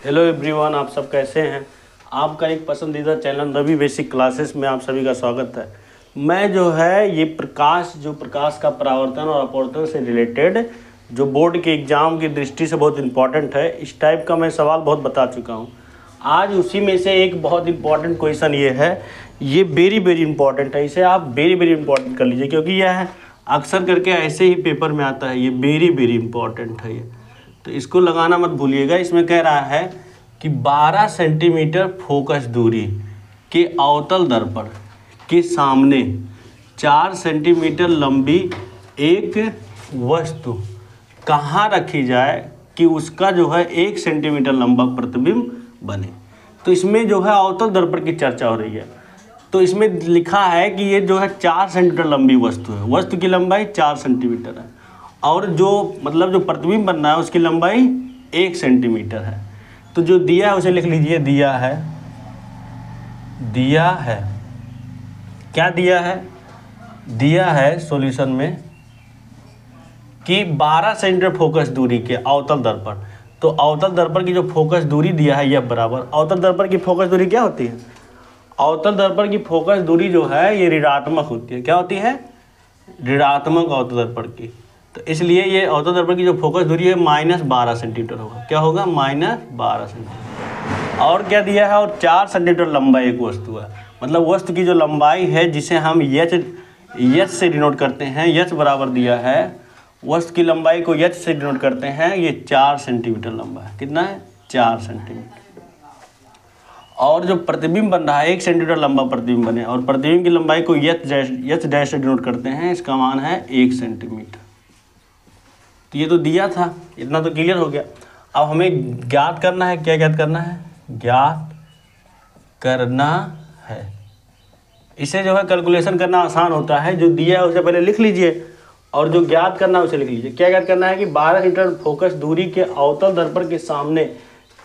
Hello everyone, आप सब कैसे हैं। आपका एक पसंदीदा चैनल रवि बेसिक क्लासेस में आप सभी का स्वागत है। मैं जो है ये प्रकाश का परावर्तन और अपवर्तन से रिलेटेड जो बोर्ड के एग्ज़ाम की दृष्टि से बहुत इंपॉर्टेंट है, इस टाइप का मैं सवाल बहुत बता चुका हूँ। आज उसी में से एक बहुत इंपॉर्टेंट क्वेश्चन ये है, ये वेरी इंपॉर्टेंट है, इसे आप वेरी इंपॉर्टेंट कर लीजिए, क्योंकि यह अक्सर करके ऐसे ही पेपर में आता है। ये वेरी इंपॉर्टेंट है ये, तो इसको लगाना मत भूलिएगा। इसमें कह रहा है कि 12 सेंटीमीटर फोकस दूरी के अवतल दर्पण के सामने 4 सेंटीमीटर लंबी एक वस्तु कहाँ रखी जाए कि उसका जो है 1 सेंटीमीटर लंबा प्रतिबिंब बने। तो इसमें जो है अवतल दर्पण की चर्चा हो रही है। तो इसमें लिखा है कि ये जो है 4 सेंटीमीटर लंबी वस्तु है, वस्तु की लंबाई 4 सेंटीमीटर है, और जो जो प्रतिबिंब बनना है उसकी लंबाई 1 सेंटीमीटर है। तो जो दिया है उसे लिख लीजिए, दिया है क्या दिया है? दिया है सॉल्यूशन में कि 12 सेंटीमीटर फोकस दूरी के अवतल दर्पण। तो अवतल दर्पण की जो फोकस दूरी दिया है यह बराबर, अवतल दर्पण की फोकस दूरी क्या होती है? अवतल दर्पण की फोकस दूरी जो है ये ऋणात्मक होती है। क्या होती है? ऋणात्मक अवतल दर्पण की। तो इसलिए ये अवतल दर्पण की जो फोकस दूरी है -12 सेंटीमीटर होगा। क्या होगा? -12 सेंटीमीटर। और क्या दिया है? और 4 सेंटीमीटर लंबा एक वस्तु है। मतलब वस्तु की जो लंबाई है जिसे हम एच से डिनोट करते हैं, एच बराबर दिया है, वस्तु की लंबाई को एच से डिनोट करते हैं, ये 4 सेंटीमीटर लंबा है। कितना है? 4 सेंटीमीटर। और जो प्रतिबिंब बन रहा है 1 सेंटीमीटर लंबा प्रतिबिंब बने, और प्रतिबिंब की लंबाई को एच डैश से डिनोट करते हैं, इसका मान है 1 सेंटीमीटर। तो ये तो दिया था, इतना तो क्लियर हो गया। अब हमें ज्ञात करना है। क्या ज्ञात करना है? ज्ञात करना है। इसे जो है कैलकुलेशन करना आसान होता है। जो दिया है उसे पहले लिख लीजिए, और जो ज्ञात करना है उसे लिख लीजिए। क्या ज्ञात करना है कि 12 सेंटीमीटर फोकस दूरी के अवतल दर्पण के सामने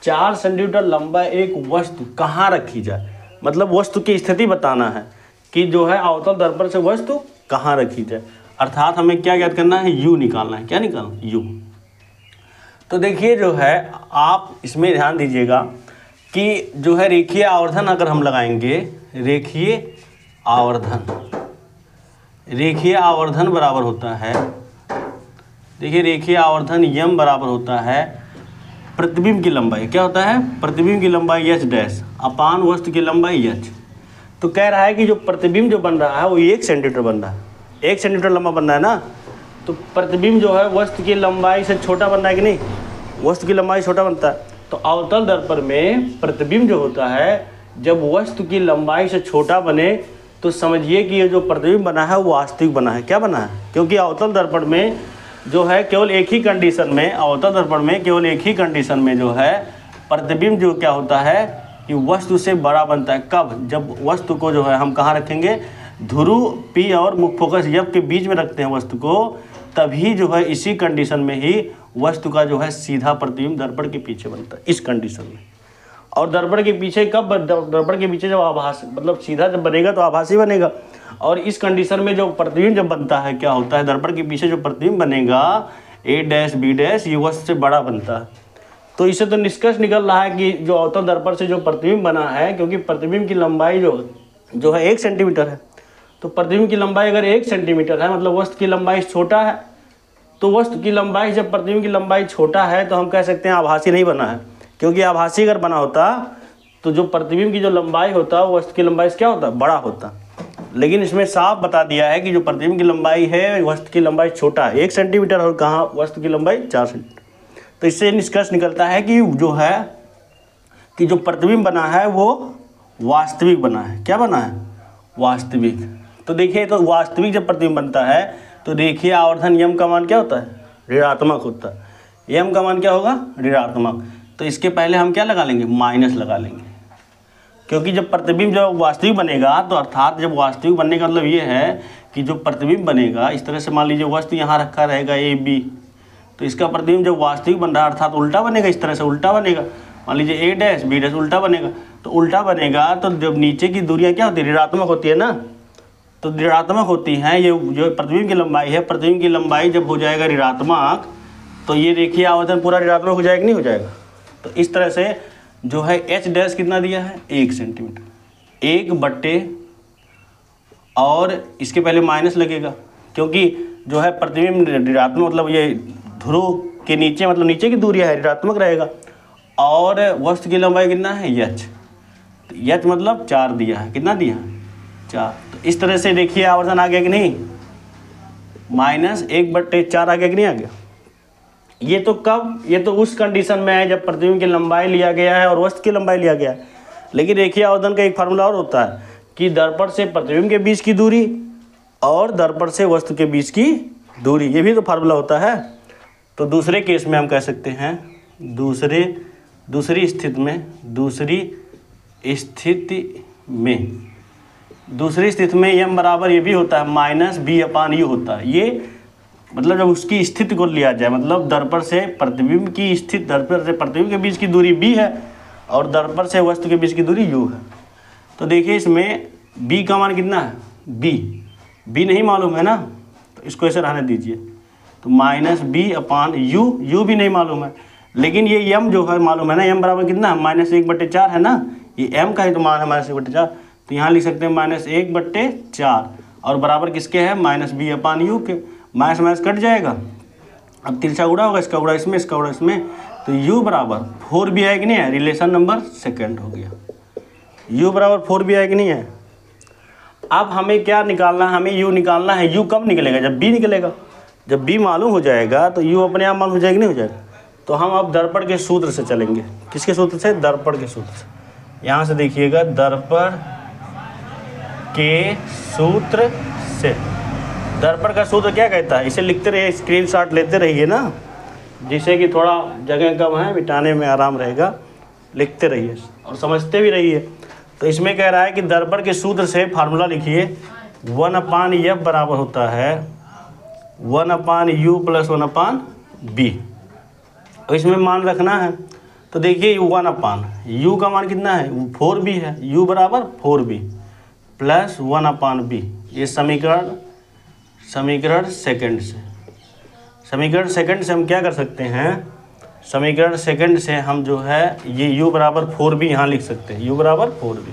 4 सेंटीमीटर लंबा एक वस्तु कहाँ रखी जाए। मतलब वस्तु की स्थिति बताना है कि जो है अवतल दर्पण से वस्तु कहाँ रखी जाए। अर्थात हमें क्या ज्ञात करना है? यू निकालना है। क्या निकालना? यू। तो देखिए जो है, आप इसमें ध्यान दीजिएगा कि जो है रेखीय आवर्धन अगर हम लगाएंगे, रेखीय आवर्धन बराबर होता है, देखिए रेखीय आवर्धन यम बराबर होता है प्रतिबिंब की लंबाई। क्या होता है? प्रतिबिंब की लंबाई एच डैश अपान वस्तु की लंबाई एच। तो कह रहा है कि जो प्रतिबिंब जो बन रहा है वो 1 सेंटीमीटर बन रहा है, 1 सेंटीमीटर लंबा बन रहा है ना। तो प्रतिबिंब जो है वस्तु की लंबाई से छोटा बन रहा है कि नहीं? वस्तु की लंबाई छोटा बनता है। तो अवतल दर्पण में प्रतिबिंब जो होता है, जब वस्तु की लंबाई से छोटा बने तो समझिए कि ये जो प्रतिबिंब बना है वो वास्तविक बना है। क्या बना है? क्योंकि अवतल दर्पण में जो है केवल एक ही कंडीशन में, अवतल दर्पण में केवल एक ही कंडीशन में जो है प्रतिबिंब जो क्या होता है कि वस्तु से बड़ा बनता है। कब? जब वस्तु को जो है हम कहाँ रखेंगे? ध्रुव P और मुख्य फोकस F के बीच में रखते हैं वस्तु को, तभी जो है इसी कंडीशन में ही वस्तु का जो है सीधा प्रतिबिंब दर्पण के पीछे बनता है, इस कंडीशन में। और दर्पण के पीछे कब? दर्पण के पीछे जब आभासी, मतलब सीधा जब बनेगा तो आभासी बनेगा। और इस कंडीशन में जो प्रतिबिंब जब बनता है, क्या होता है? दर्पण के पीछे जो प्रतिबिंब बनेगा A डैश B डैश, ये वस्तु से बड़ा बनता है। तो इससे तो निष्कर्ष निकल रहा है कि जो अवतल दर्पण से जो प्रतिबिंब बना है, क्योंकि प्रतिबिंब की लंबाई जो है 1 सेंटीमीटर है, तो प्रतिबिंब की लंबाई अगर 1 सेंटीमीटर है, मतलब वस्तु की लंबाई छोटा है। तो वस्तु की लंबाई, जब प्रतिबिंब की लंबाई छोटा है तो हम कह सकते हैं आभासी नहीं बना है। क्योंकि आभासी अगर बना होता तो जो प्रतिबिंब की जो लंबाई होता वो वस्तु की लंबाई से क्या होता? बड़ा होता। लेकिन इसमें साफ बता दिया है कि जो प्रतिबिंब की लंबाई है वस्तु की लंबाई छोटा है, 1 सेंटीमीटर, और कहाँ? वस्तु की लंबाई 4 सेंटीमीटर। तो इससे निष्कर्ष निकलता है कि जो है कि जो प्रतिबिंब बना है वो वास्तविक बना है। क्या बना है? वास्तविक। तो देखिए, तो वास्तविक जब प्रतिबिंब बनता है तो रेखीय आवर्धन यम का मान क्या होता है? ऋणात्मक होता है। यम का मान क्या होगा? ऋणात्मक। तो इसके पहले हम क्या लगा लेंगे? माइनस लगा लेंगे। क्योंकि जब प्रतिबिंब जब वास्तविक बनेगा, तो अर्थात जब वास्तविक बनने का मतलब ये है कि जो प्रतिबिंब बनेगा, इस तरह से मान लीजिए वस्तु यहाँ रखा रहेगा AB, तो इसका प्रतिबिंब जब वास्तविक बन रहा है अर्थात उल्टा बनेगा। इस तरह से उल्टा बनेगा। मान लीजिए A डैश B डैश उल्टा बनेगा। तो उल्टा बनेगा तो जब नीचे की दूरियाँ क्या होती है? ऋणात्मक होती है ना। तो ऋणात्मक होती हैं। ये जो प्रतिबिंब की लंबाई है, प्रतिबिंब की लंबाई जब हो जाएगा ऋणात्मक, तो ये रेखीय आवर्धन पूरा ऋणात्मक हो जाएगा, नहीं हो जाएगा? तो इस तरह से जो है एच डैश कितना दिया है 1 सेंटीमीटर, 1/, और इसके पहले माइनस लगेगा क्योंकि जो है प्रतिबिंब ऋणात्मक, मतलब ये ध्रुव के नीचे, मतलब नीचे की दूरी है, ऋणात्मक रहेगा। और वस्तु की लंबाई कितना है h, तो h मतलब 4 दिया है, कितना दिया है 4। तो इस तरह से देखिए आवर्धन आ गया कि नहीं, -1/4 आ गया कि नहीं आ गया। ये तो कब, ये तो उस कंडीशन में है जब प्रतिबिंब की लंबाई लिया गया है और वस्तु की लंबाई लिया गया है। लेकिन रेखीय आवर्धन का एक फार्मूला और होता है कि दर्पण से प्रतिबिंब के बीच की दूरी और दर्पण से वस्तु के बीच की दूरी, ये भी तो फार्मूला होता है। तो दूसरे केस में हम कह सकते हैं, दूसरी स्थिति में m बराबर ये भी होता है -b/u होता है। ये मतलब जब उसकी स्थिति को लिया जाए, मतलब दर्पण से प्रतिबिंब की स्थिति, दर्पण से प्रतिबिंब के बीच की दूरी b है और दर्पण से वस्तु के बीच की दूरी u है। तो देखिए इसमें b का मान कितना है, b नहीं मालूम है ना, तो इसको ऐसे रहने दीजिए। तो -b/u, u भी नहीं मालूम है, लेकिन ये m जो है मालूम है ना, m बराबर कितना है -1/4 है ना, ये m का ही तो मान है -1/4। तो यहाँ लिख सकते हैं -1/4 और बराबर किसके है -b/u के। माइनस माइनस कट जाएगा, अब तिरछा गुणा होगा, इसका गुणा इसमें, इसका गुणा इसमें, तो u बराबर 4b है कि नहीं है, रिलेशन नंबर सेकंड हो गया। u बराबर 4b है कि नहीं है। अब हमें क्या निकालना है, हमें u निकालना है। u कब निकलेगा, जब b निकलेगा। जब b मालूम हो जाएगा तो u अपने आप मालूम हो जाएगा, नहीं हो जाएगा। तो हम अब दर्पण के सूत्र से चलेंगे। किसके सूत्र से, दर्पण के सूत्र से। यहाँ से देखिएगा, दर्पण के सूत्र से। दर्पण का सूत्र क्या कहता है, इसे लिखते रहिए, स्क्रीनशॉट लेते रहिए ना, जिससे कि थोड़ा जगह कम है, मिटाने में आराम रहेगा। लिखते रहिए और समझते भी रहिए। तो इसमें कह रहा है कि दर्पण के सूत्र से फार्मूला लिखिए, 1/f बराबर होता है 1/u + 1/b। और इसमें मान रखना है, तो देखिए 1/u का मान कितना है, 4b है, u बराबर 4b + 1/b। ये समीकरण सेकंड से। समीकरण सेकंड से हम क्या कर सकते हैं, समीकरण सेकंड से हम जो है ये u बराबर 4b यहाँ लिख सकते हैं, u बराबर 4b।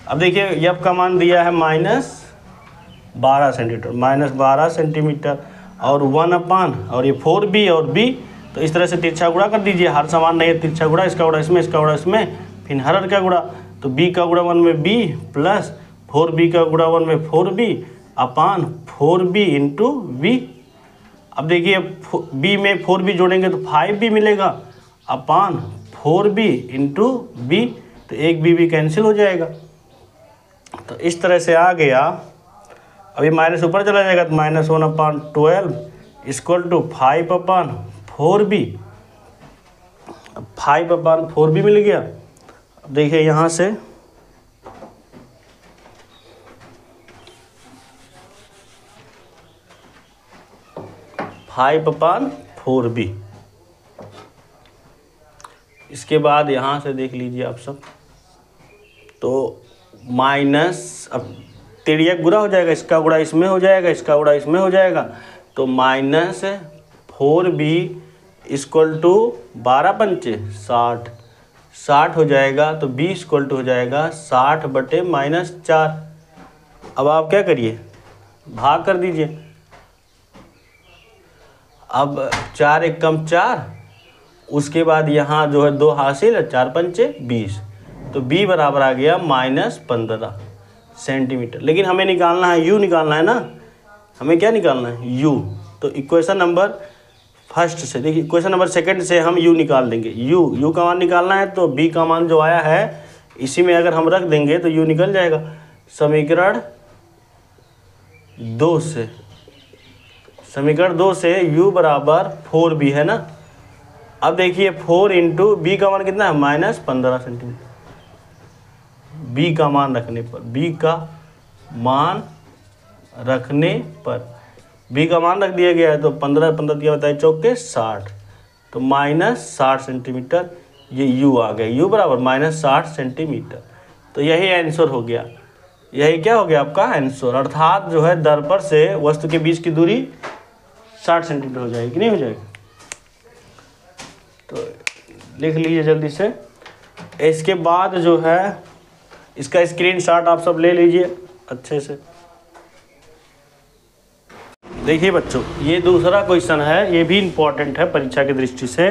अब देखिए f का मान दिया है -12 सेंटीमीटर, -12 सेंटीमीटर और 1/, और ये 4b और b, तो इस तरह से तिरछा गुणा कर दीजिए। हर समान नहीं है, तिरछा गुणा, इसका गुणा इसमें, इसका गुणा इसमें, फिर हर का गुणा। तो b का गुणा 1 में b प्लस 4b का गुणा 1 में 4b अपान 4b इंटू v। अब देखिए b में 4b जोड़ेंगे तो 5b मिलेगा अपान 4b इंटू b, तो एक b कैंसिल हो जाएगा। तो इस तरह से आ गया। अभी माइनस ऊपर चला जाएगा तो -1/12 = 5/4b। 5/4b मिल गया। अब देखिए यहाँ से 5/4b। इसके बाद यहाँ से देख लीजिए आप सब, तो माइनस, अब तिर्यक गुणा हो जाएगा, इसका गुणा इसमें हो जाएगा, इसका गुणा इसमें हो जाएगा, तो -4b = 12×5 = 60 हो जाएगा। तो b = हो जाएगा 60/-4। अब आप क्या करिए, भाग कर दीजिए। अब 4 × 1 = 4, उसके बाद यहाँ जो है 2 हासिल, 4×5 = 20, तो b बराबर आ गया -15 सेंटीमीटर। लेकिन हमें निकालना है u, निकालना है ना, हमें क्या निकालना है u। तो इक्वेशन नंबर फर्स्ट से, देखिए इक्वेशन नंबर सेकंड से हम u निकाल देंगे। u का मान निकालना है, तो b का मान जो आया है इसी में अगर हम रख देंगे तो u निकल जाएगा। समीकरण 2 से, समीकरण 2 से u बराबर 4b है ना। अब देखिए 4 इंटू b का मान कितना है, -15 सेंटीमीटर। b का मान रखने पर, b का मान रखने पर, b का मान रख दिया गया है, तो 15 दिया बताइए, चौके 60, तो -60 सेंटीमीटर ये u आ गया। u बराबर -60 सेंटीमीटर। तो यही आंसर हो गया, यही क्या हो गया आपका आंसर। अर्थात जो है दर्पण से वस्तु के बीच की दूरी 60 सेंटीमीटर हो जाएगी, नहीं हो जाएगी। तो लिख लीजिए जल्दी से। इसके बाद जो है इसका स्क्रीनशॉट आप सब ले लीजिए अच्छे से। देखिए बच्चों, ये दूसरा क्वेश्चन है, ये भी इम्पोर्टेंट है परीक्षा की दृष्टि से।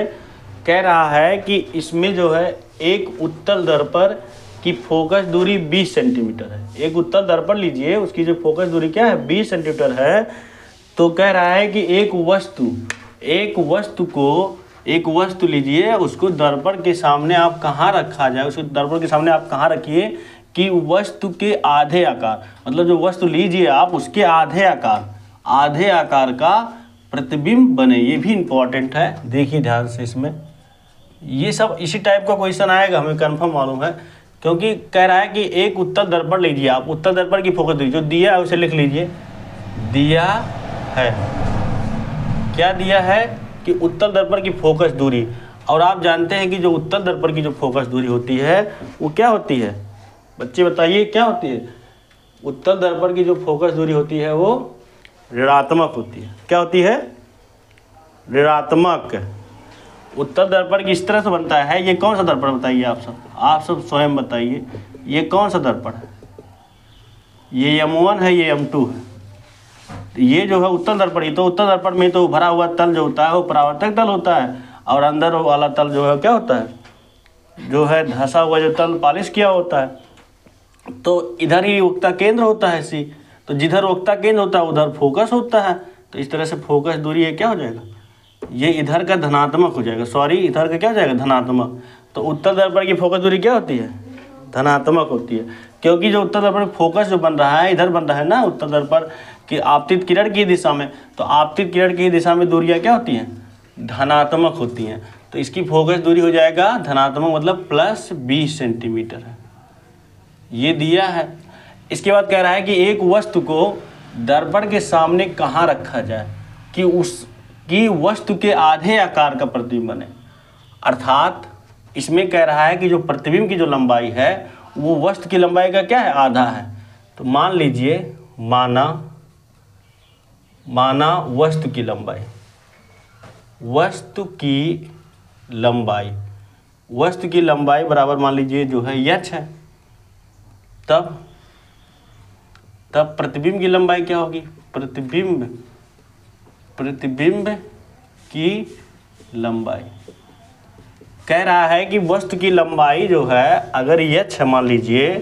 कह रहा है कि इसमें जो है एक उत्तल दर्पण की फोकस दूरी 20 सेंटीमीटर है। एक उत्तल दर्पण लीजिए, उसकी जो फोकस दूरी क्या है 20 सेंटीमीटर है। तो कह रहा है कि एक वस्तु लीजिए, उसको दर्पण के सामने आप कहाँ रखा जाए, उसको दर्पण के सामने आप कहाँ रखिए कि वस्तु के आधे आकार, मतलब जो वस्तु लीजिए आप उसके आधे आकार का प्रतिबिंब बने। ये भी इम्पोर्टेंट है, देखिए ध्यान से। इसमें ये सब इसी टाइप का क्वेश्चन आएगा, हमें कंफर्म मालूम है, क्योंकि कह रहा है कि एक उत्तल दर्पण लीजिए आप, उत्तल दर्पण की फोकस दूरी जो दिया है उसे लिख लीजिए। दिया है, क्या दिया है कि उत्तल दर्पण की फोकस दूरी। और आप जानते हैं कि जो उत्तल दर्पण की जो फोकस दूरी होती है वो क्या होती है, बच्चे बताइए क्या होती है। उत्तल दर्पण की जो फोकस दूरी होती है वो ऋणात्मक होती है। क्या होती है? ऋणात्मक। उत्तल दर्पण किस तरह से बनता है, ये कौन सा दर्पण बताइए आप सब स्वयं बताइए, ये कौन सा दर्पण है? ये M1 है, ये M2 है। ये जो है उत्तल दर्पण, ये तो उत्तल दर्पण में तो भरा हुआ तल जो होता है वो परावर्तक तल होता है, और अंदर वाला तल जो है क्या होता है, जो है धंसा हुआ जो तल पॉलिश किया होता है। तो इधर ही वक्ता केंद्र होता है सी, तो जिधर वक्ता केंद्र होता है उधर फोकस होता है। तो इस तरह से फोकस दूरी ये क्या हो जाएगा, ये इधर का धनात्मक हो जाएगा, सॉरी इधर का क्या हो जाएगा, धनात्मक। तो उत्तल दर्पण की फोकस दूरी क्या होती है, धनात्मक होती है, क्योंकि जो उत्तल दर्पण फोकस जो बन रहा है इधर बन रहा है ना, उत्तल दर्पण की आपतित किरण की दिशा में। तो आपतित किरण की दिशा में दूरियाँ क्या होती हैं, धनात्मक होती हैं। तो इसकी फोकस दूरी हो जाएगा धनात्मक, मतलब +20 सेंटीमीटर है, ये दिया है। इसके बाद कह रहा है कि एक वस्तु को दर्पण के सामने कहाँ रखा जाए कि उसकी वस्तु के आधे आकार का प्रतिबिंब बने। अर्थात इसमें कह रहा है कि जो प्रतिबिंब की जो लंबाई है वो वस्तु की लंबाई का क्या है, आधा है। तो मान लीजिए, माना वस्तु की लंबाई बराबर मान लीजिए जो है h है। तब प्रतिबिंब की लंबाई क्या होगी, प्रतिबिंब की लंबाई। कह रहा है कि वस्तु की लंबाई जो है अगर h है मान लीजिए,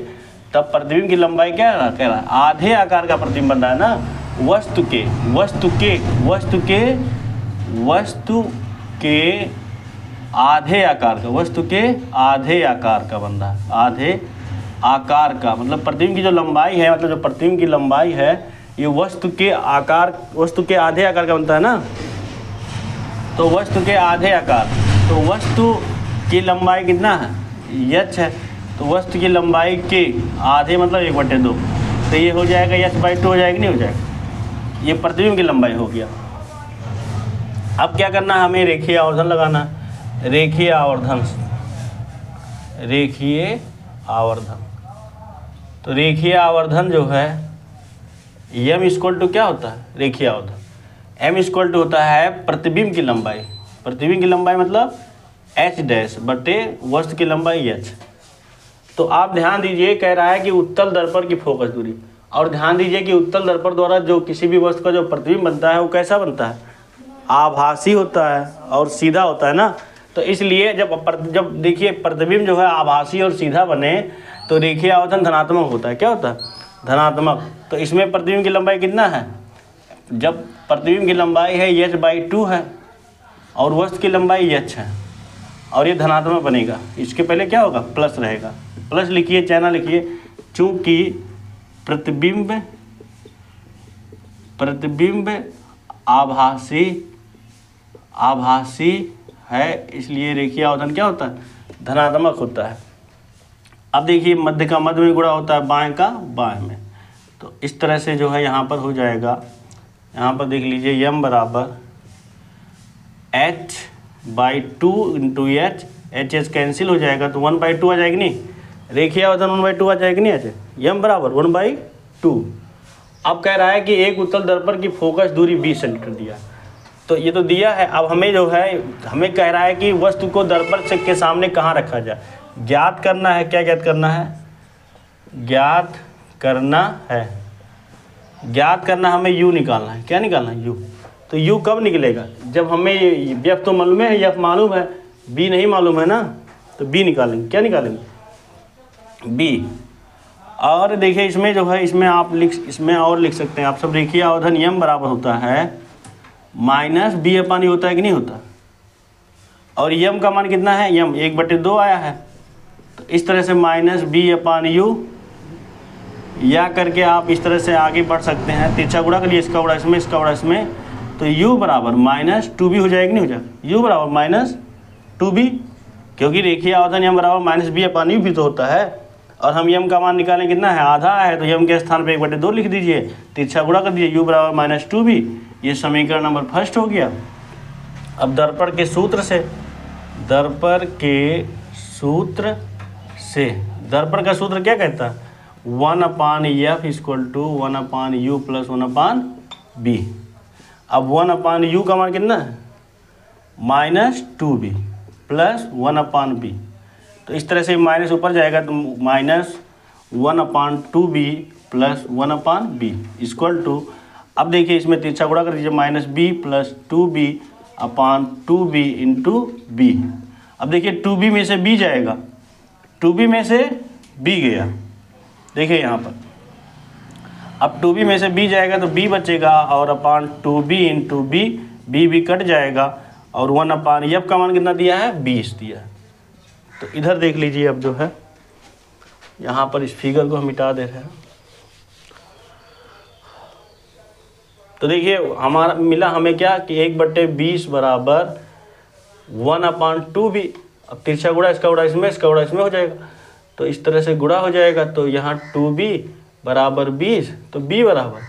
तब प्रतिबिंब की लंबाई क्या कह रहा है, आधे आकार का प्रतिबिंब बन रहा है ना, वस्तु के आधे आकार का बन रहा है, आधे आकार का, मतलब प्रतिबिंब की जो लंबाई है, मतलब जो प्रतिबिंब की लंबाई है ये वस्तु के आधे आकार का बनता है ना। तो वस्तु के आधे आकार, तो वस्तु की लंबाई कितना है, h है। तो वस्तु की लंबाई के आधे मतलब 1/2, तो ये हो जाएगा h/2 हो जाएगा, नहीं हो जाएगा, ये प्रतिबिंब की लंबाई हो गया। अब क्या करना है, हमें रेखीय आवर्धन लगाना है। रेखीय आवर्धन तो रेखीय आवर्धन जो है m = क्या होता है, रेखीय आवर्धन m = होता है प्रतिबिंब की लंबाई मतलब h' बटे वस्तु की लंबाई h। तो आप ध्यान दीजिए, कह रहा है कि उत्तल दर्पण की फोकस दूरी, और ध्यान दीजिए कि उत्तल दर्पण द्वारा जो किसी भी वस्तु का जो प्रतिबिंब बनता है वो कैसा बनता है, आभासी होता है और सीधा होता है ना। तो इसलिए जब देखिए प्रतिबिंब जो है आभासी और सीधा बने तो रेखीय आवर्धन धनात्मक होता है। क्या होता है, धनात्मक। तो इसमें प्रतिबिंब की लंबाई कितना है, जब प्रतिबिंब की लंबाई है h/2 है और वस्तु की लंबाई h है और ये धनात्मक बनेगा, इसके पहले क्या होगा, प्लस रहेगा। प्लस लिखिए, चाहे ना लिखिए, चूँकि प्रतिबिंब आभासी है इसलिए रेखीय आवर्धन क्या होता है, धनात्मक होता है। अब देखिए मध्य का मध्य में गुणा होता है बाएं का बाएं में, तो इस तरह से जो है यहाँ पर हो जाएगा। यहाँ पर देख लीजिए m बराबर h/2 × h कैंसिल हो जाएगा तो 1/2 आ जाएगी, नहीं रेखीय आवर्धन 1/2 आ जाएगी, नहीं अच्छा, m बराबर 1/2। अब कह रहा है कि एक उत्तल दर्पण की फोकस दूरी 20 सेंटीमीटर दिया, तो तो ये तो दिया है। अब हमें जो है हमें कह रहा है कि वस्तु को दर्पण से के सामने कहाँ रखा जाए, ज्ञात करना है। क्या ज्ञात करना है? ज्ञात करना है। ज्ञात करना हमें यू निकालना है। क्या निकालना है? यू। तो यू कब निकलेगा? जब हमें एफ तो मालूम है, एफ मालूम है, बी नहीं मालूम है ना, तो बी निकालेंगे। क्या निकालेंगे? बी। और देखिए इसमें जो है इसमें और लिख सकते हैं आप सब। रेखीय आवर्धन यम बराबर होता है माइनस बी अपान यू होता है कि नहीं होता? और यम का मान कितना है? यम 1/2 आया है। तो इस तरह से माइनस बी अपान यू, या करके आप इस तरह से आगे बढ़ सकते हैं। तिरछा गुणा कर लिए, इसका गुणा इसमें, इसका गुणा इसमें, तो u बराबर -2b हो जाएगा, नहीं हो जाएगा? u बराबर -2b, क्योंकि रेखीय आवर्धन यम बराबर माइनस बी अपान यू भी तो होता है। और हम यम का मान निकालें कितना है? आधा है, तो यम के स्थान पे 1/2 लिख दीजिए, तिरछा गुणा कर दीजिए, u बराबर -2b। ये समीकरण नंबर फर्स्ट हो गया। अब दर्पण के सूत्र से, दर्पण का सूत्र क्या कहता है? 1/f = 1/u + 1/b। अब 1/u का मान कितना है? -2b + 1/b। तो इस तरह से माइनस ऊपर जाएगा, तो -1/2b + 1/b = अब देखिए इसमें तिरछा गुणा कर दीजिए, -b + 2b/2b × b। अब देखिए 2b में से b जाएगा, 2b में से b गया, देखिए यहाँ पर। अब 2b में से b जाएगा तो b बचेगा, और अपान 2b × b, b भी कट जाएगा, और 1/f का मान कितना दिया है? 20 दिया है। तो इधर देख लीजिए, अब जो है यहाँ पर इस फिगर को हम मिटा दे रहे हैं। तो देखिए हमारा मिला हमें क्या कि 1/20 बराबर 1/2b। अब तिरछा गुणा इसका गुणा इसमें, इसका गुणा इसमें हो जाएगा, तो इस तरह से गुणा हो जाएगा। तो यहाँ 2b बराबर 20, तो b बराबर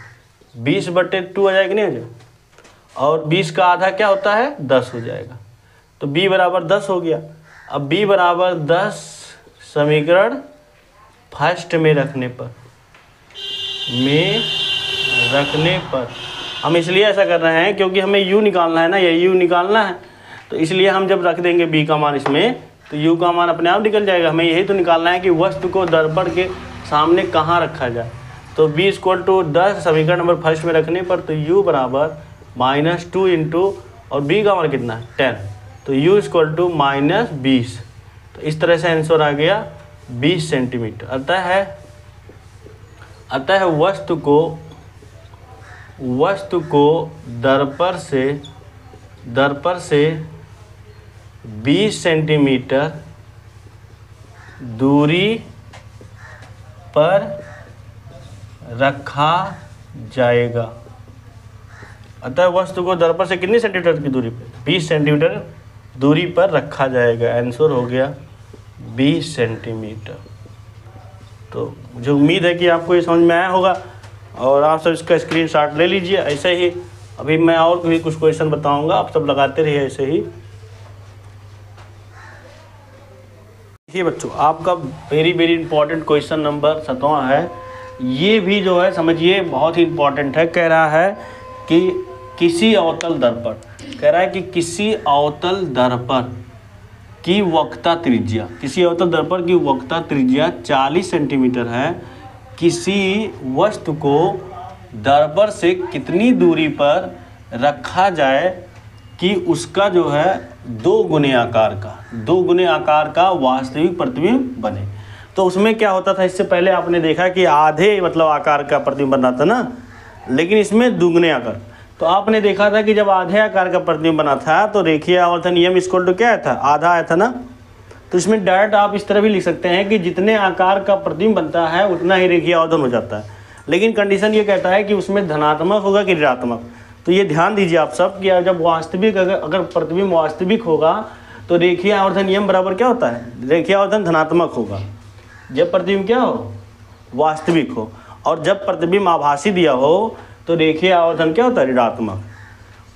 20/2 हो जाएगा कि नहीं हो जाएगा? और 20 का आधा क्या होता है? 10 हो जाएगा। तो b बराबर 10 हो गया। अब b बराबर 10 समीकरण फर्स्ट में रखने पर हम इसलिए ऐसा कर रहे हैं क्योंकि हमें u निकालना है ना, ये u निकालना है। तो इसलिए हम जब रख देंगे b का मान इसमें, तो u का मान अपने आप निकल जाएगा। हमें यही तो निकालना है कि वस्तु को दर्पण के सामने कहाँ रखा जाए। तो b = 10 समीकरण नंबर फर्स्ट में रखने पर, तो u बराबर -2 × और b का मान कितना है? 10, तो u = -20। तो इस तरह से आंसर आ गया 20 सेंटीमीटर। अतः वस्तु को दर्पण से 20 सेंटीमीटर दूरी पर रखा जाएगा। अतः वस्तु को दर्पण से कितनी सेंटीमीटर की दूरी पर? 20 सेंटीमीटर दूरी पर रखा जाएगा। आंसर हो गया 20 सेंटीमीटर। तो मुझे उम्मीद है कि आपको ये समझ में आया होगा, और आप सब इसका स्क्रीनशॉट ले लीजिए। ऐसे ही अभी मैं और भी कुछ क्वेश्चन बताऊंगा, आप सब लगाते रहिए ऐसे ही। देखिए बच्चों, आपका वेरी इंपॉर्टेंट क्वेश्चन नंबर 7वां है। ये भी जो है समझिए बहुत ही इंपॉर्टेंट है। कह रहा है कि किसी अवतल दर्पण की वक्रता त्रिज्या, किसी अवतल दर्पण की वक्रता त्रिज्या 40 सेंटीमीटर है। किसी वस्तु को दर्पण से कितनी दूरी पर रखा जाए कि उसका जो है 2 गुने आकार का वास्तविक प्रतिबिंब बने। तो उसमें क्या होता था, इससे पहले आपने देखा कि आधे मतलब आकार का प्रतिबिंब बना था ना, लेकिन इसमें दुगने आकार। तो आपने देखा था कि जब आधे आकार का प्रतिबिंब बना था तो रेखीय आवर्धन यम = क्या आया था? आधा आया था ना। तो इसमें डायरेक्ट आप इस तरह भी लिख सकते हैं कि जितने आकार का प्रतिबिंब बनता है उतना ही रेखीय आवर्धन हो जाता है। लेकिन कंडीशन ये कहता है कि उसमें धनात्मक होगा कि ऋणात्मक। तो ये ध्यान दीजिए आप सब कि जब वास्तविक अगर प्रतिबिंब वास्तविक होगा तो रेखीय आवर्धन यम बराबर क्या होता है? रेखीय आवर्धन धनात्मक होगा जब प्रतिबिंब क्या हो? वास्तविक हो। और जब प्रतिबिंब आभासी दिया हो तो रेखीय आवर्धन क्या होता है? ऋणात्मक।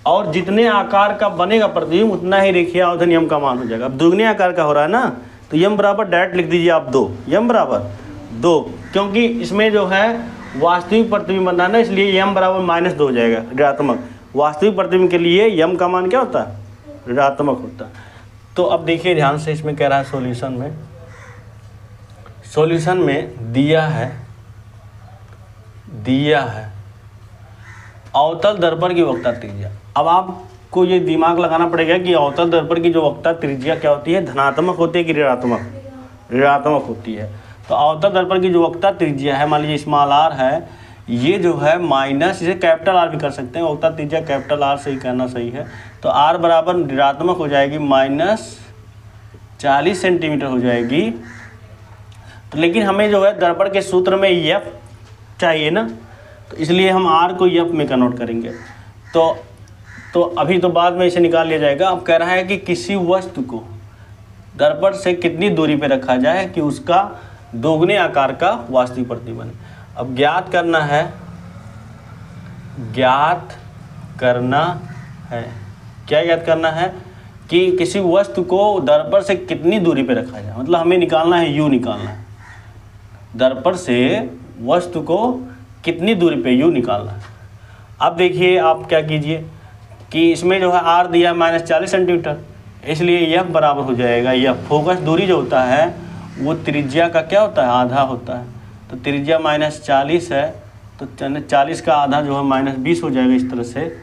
और जितने आकार का बनेगा प्रतिबिंब उतना ही रेखीय आवर्धन यम का मान हो जाएगा। अब दुगने आकार का हो रहा है ना, तो यम बराबर डायरेक्ट लिख दीजिए आप 2, यम बराबर 2, क्योंकि इसमें जो है वास्तविक प्रतिबिंब बनना है ना, इसलिए यम बराबर -2 हो जाएगा ऋणात्मक। वास्तविक प्रतिबिंब के लिए यम का मान क्या होता है? ऋणात्मक होता है। तो अब देखिए ध्यान से, इसमें कह रहा है सॉल्यूशन में दिया है अवतल दर्पण की वक्रता त्रिज्या। अब आपको ये दिमाग लगाना पड़ेगा कि अवतल दर्पण की जो वक्रता त्रिज्या क्या होती है, धनात्मक होती है कि ऋणात्मक? ऋणात्मक होती है। तो अवतल दर्पण की जो वक्रता त्रिज्या है, मान लीजिए स्मॉल आर है, ये जो है माइनस, इसे कैपिटल आर भी कर सकते हैं, वक्रता त्रिज्या कैपिटल आर से ही कहना सही है। तो आर बराबर ऋणात्मक हो जाएगी -40 सेंटीमीटर हो जाएगी। तो लेकिन हमें जो है दर्पण के सूत्र में एफ चाहिए ना, तो इसलिए हम आर को एफ में कन्वर्ट करेंगे। तो अभी तो बाद में इसे निकाल लिया जाएगा। अब कह रहा है कि किसी वस्तु को दर्पण से कितनी दूरी पे रखा जाए कि उसका दोगुने आकार का वास्तविक प्रतिबिंब बने। अब ज्ञात करना है क्या ज्ञात करना है कि किसी वस्तु को दर्पण से कितनी दूरी पे रखा जाए, मतलब हमें निकालना है यू निकालना है, दर्पण से वस्तु को कितनी दूरी पे यू निकालना है। अब देखिए आप क्या कीजिए कि इसमें जो है आर दिया -40 सेंटीमीटर, इसलिए एफ बराबर हो जाएगा, यह फोकस दूरी जो होता है वो त्रिज्या का क्या होता है? आधा होता है। तो त्रिज्या -40 है, तो 40 का आधा जो है -20 हो जाएगा। इस तरह से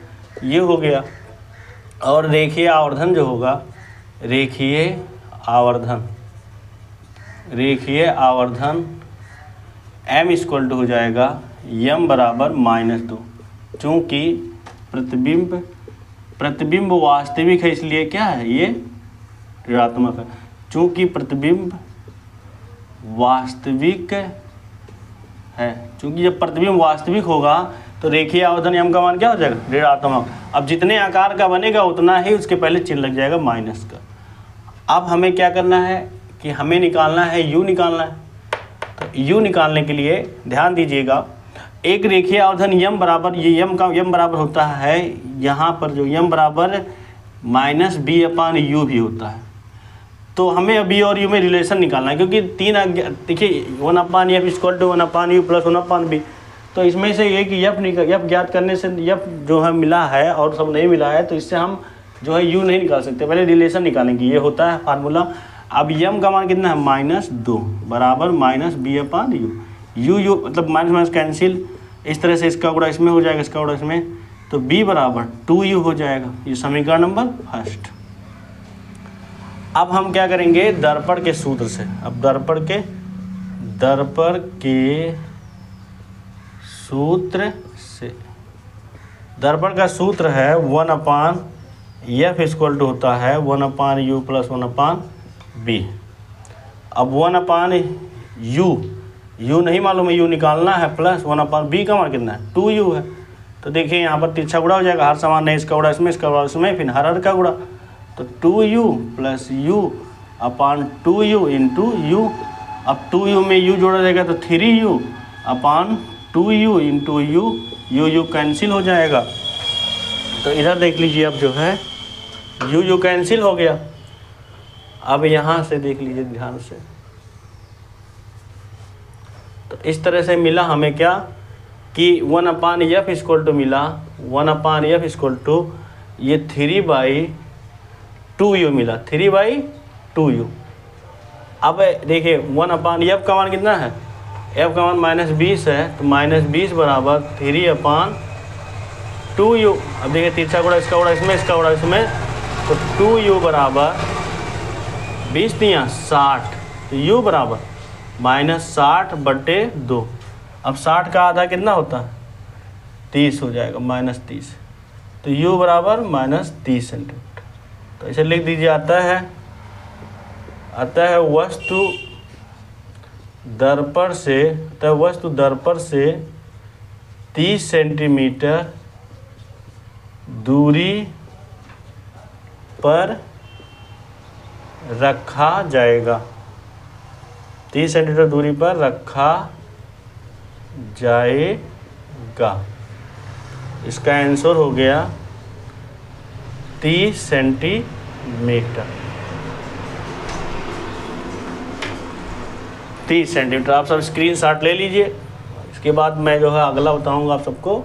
ये हो गया। और रेखीय आवर्धन जो होगा, रेखीय आवर्धन m इक्वल टू हो जाएगा m बराबर -2। चूँकि प्रतिबिंब वास्तविक है, इसलिए क्या है? ये ऋणात्मक है। चूँकि प्रतिबिंब वास्तविक है, चूँकि जब प्रतिबिंब वास्तविक होगा तो रेखीय आवर्धन m का मान क्या हो जाएगा? ऋणात्मक। अब जितने आकार का बनेगा उतना ही उसके पहले चिन्ह लग जाएगा माइनस का। अब हमें क्या करना है कि हमें निकालना है u निकालना है। तो u निकालने के लिए ध्यान दीजिएगा, एक रेखीय आवर्धन m बराबर, ये m बराबर होता है, यहाँ पर जो m बराबर -b/u भी होता है। तो हमें b और u में रिलेशन निकालना है, क्योंकि देखिए 1/f equal to 1/u plus 1/b। तो इसमें से एक f ज्ञात करने से f जो है मिला है और सब नहीं मिला है, तो इससे हम जो है u नहीं निकाल सकते, पहले रिलेशन निकालेंगे। ये होता है फार्मूला। अब m का मान कितना है? -2 बराबर -b/u। u मतलब माइनस कैंसिल, इस तरह से इसका गुणा इसमें हो जाएगा, इसका गुणा इसमें, तो b बराबर 2u हो जाएगा। ये समीकरण नंबर फर्स्ट। अब हम क्या करेंगे? दर्पण के सूत्र से, अब दर्पण के सूत्र से, दर्पण का सूत्र है 1/f इक्वल टू होता है 1/u प्लस 1/b। अब 1/u नहीं मालूम है, u निकालना है, प्लस 1/b का मान कितना है? 2u है। तो देखिए यहाँ पर तिरछा गुणा हो जाएगा, हर समान नहीं, इसका गुणा इसमें, इसका गुणा इसमें, फिर हर का गुणा, तो 2u plus u/2u into u। अब 2u में u जोड़ा जाएगा तो 3u/2u इंटू u कैंसिल हो जाएगा। तो इधर देख लीजिए, अब जो है u कैंसिल हो गया। अब यहाँ से देख लीजिए ध्यान से, तो इस तरह से मिला हमें क्या कि 1/f इक्वल टू मिला, 1/f इक्वल टू ये 3/2u मिला, 3/2u। अब देखिए 1/f का मान कितना है? f का मान -20 है, तो -20 बराबर 3/2u। अब देखिए तिरछा गुणा इसका गुणा इसमें, इसका गुणा इसमें, तो 2u बराबर 20 दिया 60, तो u बराबर -60/2। अब 60 का आधा कितना होता है? 30 हो जाएगा, -30। तो u बराबर -30 सेंटीमीटर। तो इसे लिख दीजिए, आता है वस्तु दर्पण से 30 सेंटीमीटर दूरी पर रखा जाएगा, 30 सेंटीमीटर दूरी पर रखा जाएगा। इसका आंसर हो गया 30 सेंटीमीटर। 30 सेंटीमीटर। आप सब स्क्रीनशॉट ले लीजिए, इसके बाद मैं जो है अगला बताऊंगा आप सबको।